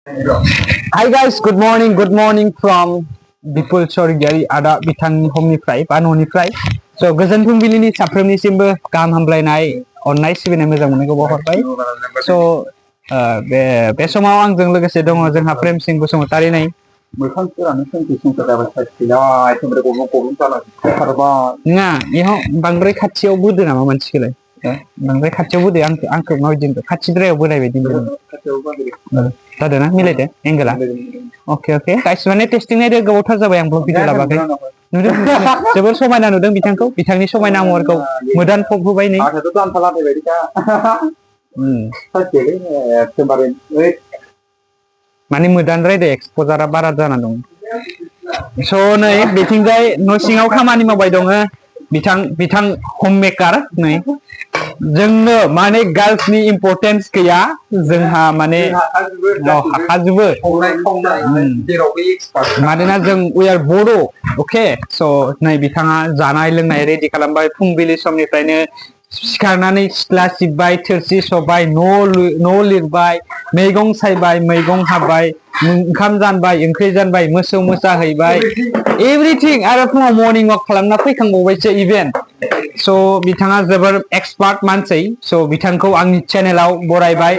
Hi guys, good morning from Bipul Sorigari Ada Bitangni Homniफ्राय बा न'निफ्राय so गोजोन फुंबिलिनि साफ्रोमनिसिमबो गाहाम हामलायनाय अननाय सिबिनाय मोजां मोननायखौ बावहरबाय so बे समाव आंजों लोगोसे दङ जोंहा प्रेम सिं बसुमतारी नै मोखांफोरानो सोंथि सोंथि जाबाय थासिगोन एकदमबारे गब्लं गब्लं जानानै खारबाय नङा इयाव बांद्राय खाथियाव बोदो नामा मानसिखौलाय बांद्राय खाथियाव बोदो आंखौ माबायदि खाथिद्रायाव बोनाय बायदि जादों ना मिलायदो एंगेला ओके गाइस माने टेस्टिं नायदो गोबावथार जाबाय आं ब्लग भिडिअ लाबाखै नुदों जोबोर समायना नुदों बिथांखौ बिथांनि समायना महरखौ मोदान फब होबाय नै माने मोदानद्रायदो एक्सप'जारा बारा जाना दं स' नै बिथिंजाय न' सिङाव खामानि मावबाय दङ बिथां हम मेकार नै जोंनो माने गार्लसनि इम्परटेन्स गैया जोंहा माने हाखाजोबो मानोना जों वी आर बर' अके स' नै बिथाङा जानाय लोंनाय रेडि खालामबाय फुंबिलि समनिफ्रायनो सिखारनानै सिथ्ला सिबबाय थोरसि सुबाय न' लिरबाय मैगं सायबाय मैगं हाबाय ओंखाम जानबाय ओंख्रि जानबाय मोसौ मोसा हैबाय एभरिथिं आरो फुङाव मर्निं वाक खालामना फैखांबावबायसो इभेन स' बिथाङा जोबोर एक्सपार्ट मानसि स' बिथांखौ आंनि चेनेलाव बरायबाय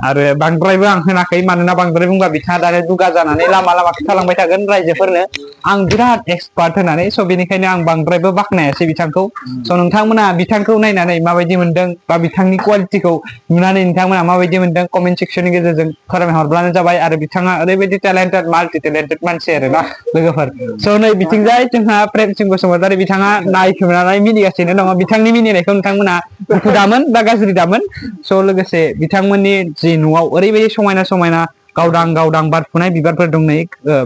आरो बांद्रायबो आं होनाखै मानोना बांद्राय बुंबा बिथाङा दानो दुगा जानानै लामा लामा खिथालांबाय थागोन रायजोफोरनो आं बिराद एक्सपार्ट होनानै स' बेनिखायनो आं बांद्रायबो बाख्नायासै बिथांखौ स' नोंथांमोना बिथांखौ नायनानै माबायदि मोनदों बा बिथांनि क्वालिटिखौ नुनानै नोंथांमोना माबायदि मोनदों कमेन्ट सेक्सननि गेजेरजों फोरमायहरब्लानो जाबाय आरो बिथाङा ओरैबायदि टेलेन्टेड माल्टि टेलेन्टेड मानसि आरोना लोगोफोर स' नै बिथिंजाय जोंहा प्रेम सिं बसुमतारी बिथाङा नायखोमानानै मिनिगासिनो दङ बिथांनि मिनिनायखौ नोंथांमोना दुखु दामोन बा गाज्रि दामोन स' लोगोसे बिथांमोननि जि न'आव ओरैबायदि समायना समायना गावदां गावदां बारफुनाय बिबारफोर दं नै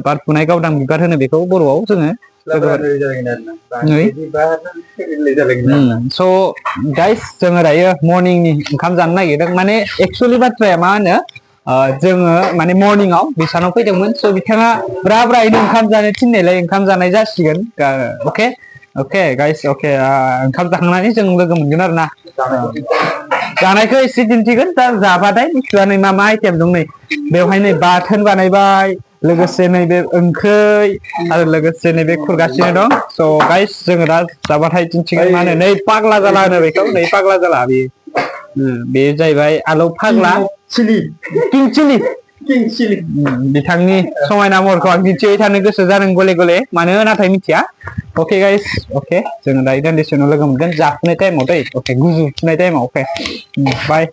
बारफुनाय गावदां बिबार होनो बेखौ बर'आव जोङो स' गाइस जोङो दायो मर्निंनि ओंखाम जानो नागिरदों माने एक्सुवेलि बाथ्राया मा होनो जोङो माने मर्निंआव बिसानाव फैदोंमोन स' बिथाङा ब्रा ब्रायैनो ओंखाम जानो थिननायलाय ओंखाम जानाय जासिगोन अके गाइस अके ओंखाम जाखांनानै जों लोगो मोनगोन आरो ना जानायखौ एसे दिन्थिगोन दा जाबाथाय बुस्थुआ नै मा आइटेम दं नै बेवहाय नै बाथोन बानायबाय लोगोसे नैबे ओंख्रै आरो लोगोसे नैबे खुरगासिनो दं स' गाइस जोङो दा जाबाथाय दिन्थिगोन मा होनो नै पाग्ला जाला होनो बेखौ नै पाग्ला जाला बे जाहैबाय आलौ फाग्ला किं चिलि बिथांनि समायना महरखौ आं दिन्थिबाय थानो गोसो जादों गले गले मानो नाथाय मिथिया अके गाइस अके जोङो दायो दान्दिसे उनाव लोगो मोनगोन जाफुनाय टाइमाव दै अके गुजुफुनाय टाइमाव अके बाय